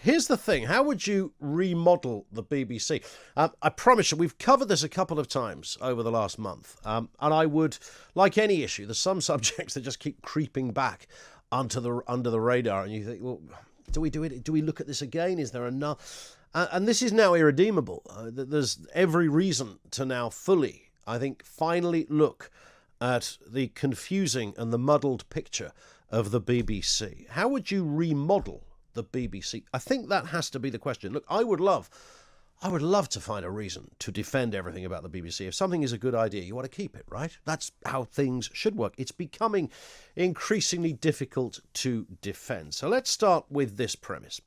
Here's the thing. How would you remodel the BBC? I promise you, we've covered this a couple of times over the last month. And I would, like any issue, there's some subjects that just keep creeping back under the radar. And you think, well, do we do it? Do we look at this again? Is there enough? And this is now irredeemable. There's every reason to now fully, I think, finally look at the confusing and the muddled picture of the BBC. How would you remodel the BBC? I think that has to be the question. Look, I would love to find a reason to defend everything about the BBC. If something is a good idea, you want to keep it, right? That's how things should work. It's becoming increasingly difficult to defend. So let's start with this premise.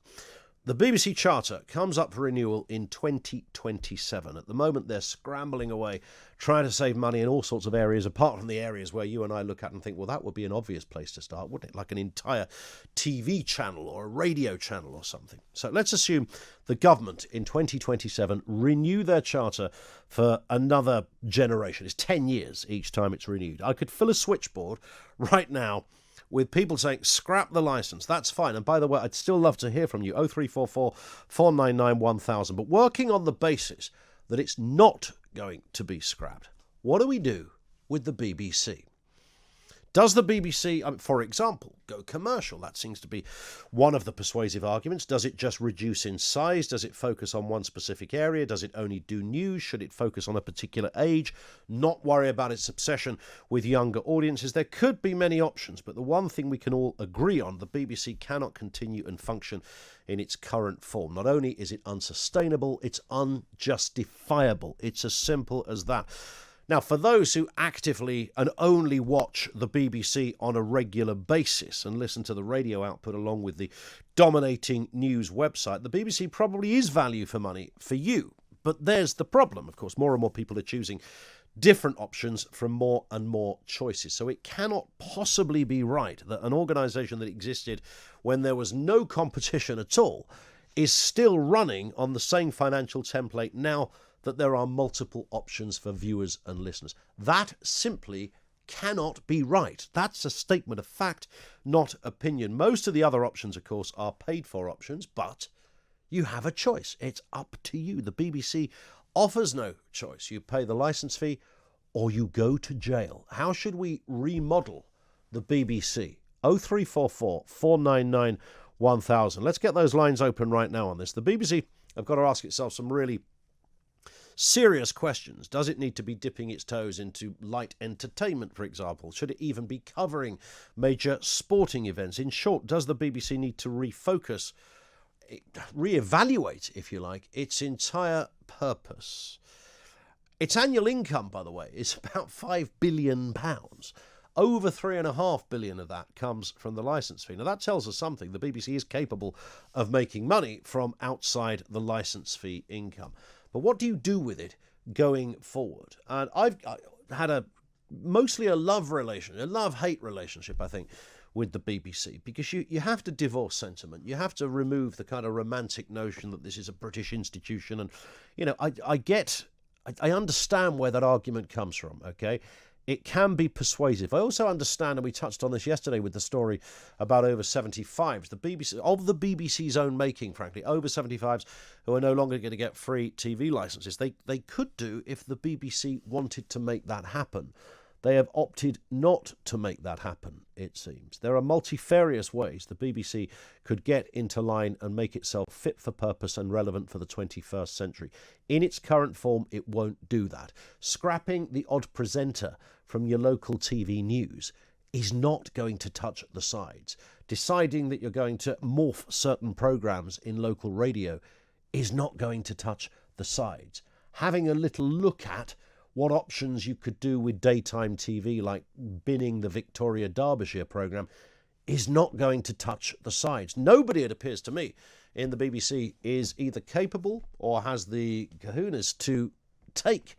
The BBC Charter comes up for renewal in 2027. At the moment, they're scrambling away, trying to save money in all sorts of areas, apart from the areas where you and I look at and think, well, that would be an obvious place to start, wouldn't it? Like an entire TV channel or a radio channel or something. So let's assume the government in 2027 renew their charter for another generation. It's 10 years each time it's renewed. I could fill a switchboard right now with people saying, scrap the licence, that's fine. And by the way, I'd still love to hear from you, 0344 499 1000. But working on the basis that it's not going to be scrapped, what do we do with the BBC? Does the BBC, for example, go commercial? That seems to be one of the persuasive arguments. Does it just reduce in size? Does it focus on one specific area? Does it only do news? Should it focus on a particular age? Not worry about its obsession with younger audiences? There could be many options, but the one thing we can all agree on, the BBC cannot continue and function in its current form. Not only is it unsustainable, it's unjustifiable. It's as simple as that. Now, for those who actively and only watch the BBC on a regular basis and listen to the radio output along with the dominating news website, the BBC probably is value for money for you. But there's the problem. Of course, more and more people are choosing different options from more and more choices. So it cannot possibly be right that an organisation that existed when there was no competition at all is still running on the same financial template now that there are multiple options for viewers and listeners. That simply cannot be right. That's a statement of fact, not opinion. Most of the other options, of course, are paid-for options, but you have a choice. It's up to you. The BBC offers no choice. You pay the licence fee or you go to jail. How should we remodel the BBC? 0344 499 1000. Let's get those lines open right now on this. The BBC have got to ask itself some really serious questions. Does it need to be dipping its toes into light entertainment, for example? Should it even be covering major sporting events? In short, does the BBC need to refocus, reevaluate, if you like, its entire purpose? Its annual income, by the way, is about £5 billion. Over £3.5 billion of that comes from the licence fee. Now, that tells us something. The BBC is capable of making money from outside the licence fee income. But what do you do with it going forward? And I've had mostly a love-hate relationship, I think, with the BBC, because you have to divorce sentiment. You have to remove the kind of romantic notion that this is a British institution. And, you know, I understand where that argument comes from, okay? It can be persuasive. I also understand, and we touched on this yesterday with the story about over 75s, the BBC's own making, frankly, over 75s who are no longer going to get free TV licenses. They could do if the BBC wanted to make that happen. They have opted not to make that happen, it seems. There are multifarious ways the BBC could get into line and make itself fit for purpose and relevant for the 21st century. In its current form, it won't do that. Scrapping the odd presenter from your local TV news is not going to touch the sides. Deciding that you're going to morph certain programmes in local radio is not going to touch the sides. Having a little look at what options you could do with daytime TV, like binning the Victoria Derbyshire programme, is not going to touch the sides. Nobody, it appears to me, in the BBC is either capable or has the kahunas to take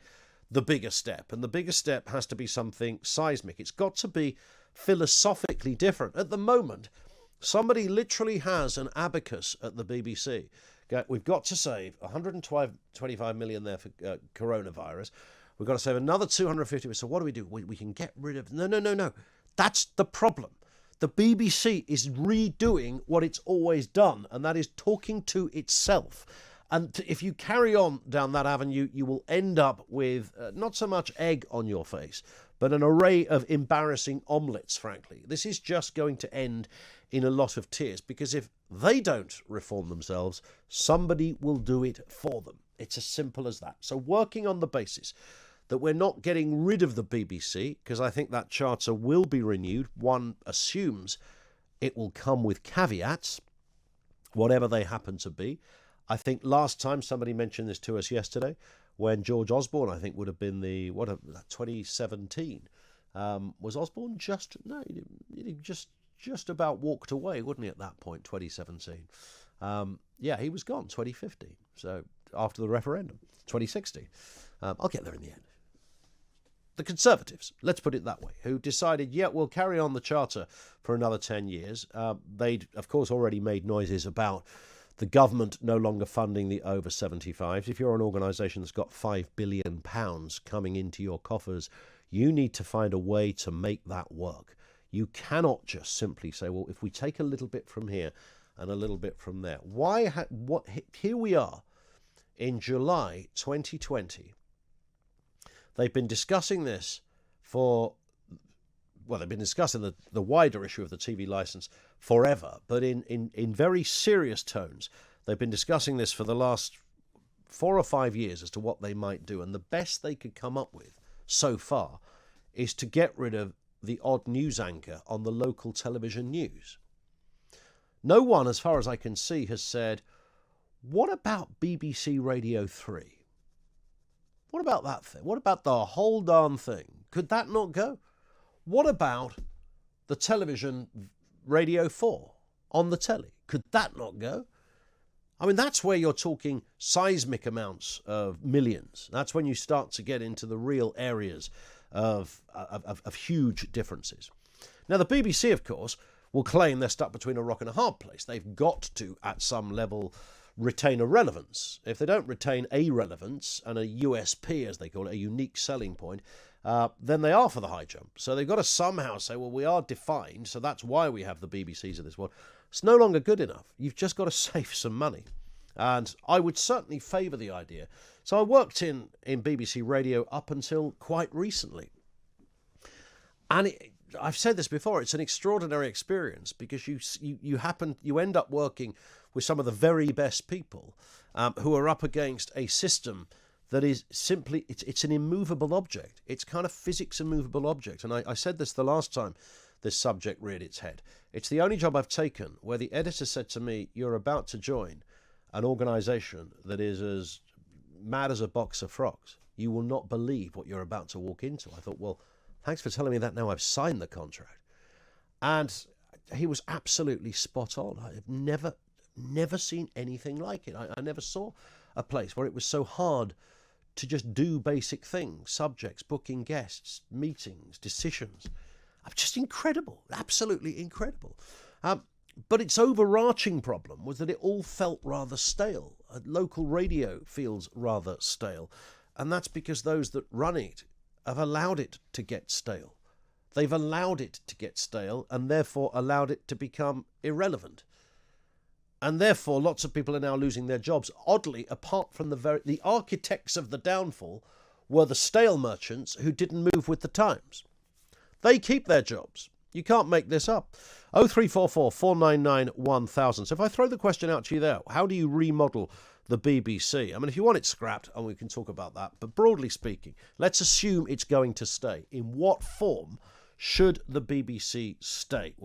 the bigger step. And the bigger step has to be something seismic. It's got to be philosophically different. At the moment, somebody literally has an abacus at the BBC. We've got to save 125 million there for coronavirus. We've got to save another 250. So what do? We can get rid of... No. That's the problem. The BBC is redoing what it's always done, and that is talking to itself. And if you carry on down that avenue, you will end up with not so much egg on your face, but an array of embarrassing omelettes, frankly. This is just going to end in a lot of tears, because if they don't reform themselves, somebody will do it for them. It's as simple as that. So working on the basis that we're not getting rid of the BBC, because I think that charter will be renewed, one assumes it will come with caveats, whatever they happen to be. I think last time somebody mentioned this to us yesterday, when George Osborne, I think, would have been 2017. Was Osborne he just about walked away, wouldn't he, at that point, 2017? He was gone, 2015. So after the referendum, 2016. I'll get there in the end. The Conservatives, let's put it that way, who decided, we'll carry on the charter for another 10 years. They'd, of course, already made noises about the government no longer funding the over 75s. If you're an organisation that's got £5 billion coming into your coffers, you need to find a way to make that work. You cannot just simply say, well, if we take a little bit from here and a little bit from there. Here we are in July 2020. They've been discussing this they've been discussing the wider issue of the TV licence forever, but in very serious tones. They've been discussing this for the last 4 or 5 years as to what they might do, and the best they could come up with so far is to get rid of the odd news anchor on the local television news. No one, as far as I can see, has said, what about BBC Radio 3? What about that thing? What about the whole darn thing? Could that not go? What about the television Radio 4 on the telly? Could that not go? I mean, that's where you're talking seismic amounts of millions. That's when you start to get into the real areas of huge differences. Now, the BBC, of course, will claim they're stuck between a rock and a hard place. They've got to, at some level, retain a relevance. If they don't retain a relevance and a USP, as they call it, a unique selling point, then they are for the high jump. So they've got to somehow say, well, we are defined, so that's why we have the BBCs of this world. It's no longer good enough. You've just got to save some money. And I would certainly favour the idea. So I worked in BBC Radio up until quite recently. And I've said this before, it's an extraordinary experience, because you end up working with some of the very best people who are up against a system that is simply, it's an immovable object. It's kind of physics immovable object. And I said this the last time this subject reared its head. It's the only job I've taken where the editor said to me, you're about to join an organisation that is as mad as a box of frogs. You will not believe what you're about to walk into. I thought, well, thanks for telling me that now I've signed the contract. And he was absolutely spot on. I've never seen anything like it. I never saw a place where it was so hard to just do basic things, subjects, booking guests, meetings, decisions. Just incredible, absolutely incredible. But its overarching problem was that it all felt rather stale. Local radio feels rather stale. And that's because those that run it have allowed it to get stale. They've allowed it to get stale and therefore allowed it to become irrelevant. And therefore, lots of people are now losing their jobs. Oddly, apart from the architects of the downfall were the stale merchants who didn't move with the times. They keep their jobs. You can't make this up. 0344 499 1000. So if I throw the question out to you there, how do you remodel the BBC? I mean, if you want it scrapped, and we can talk about that, but broadly speaking, let's assume it's going to stay. In what form should the BBC stay?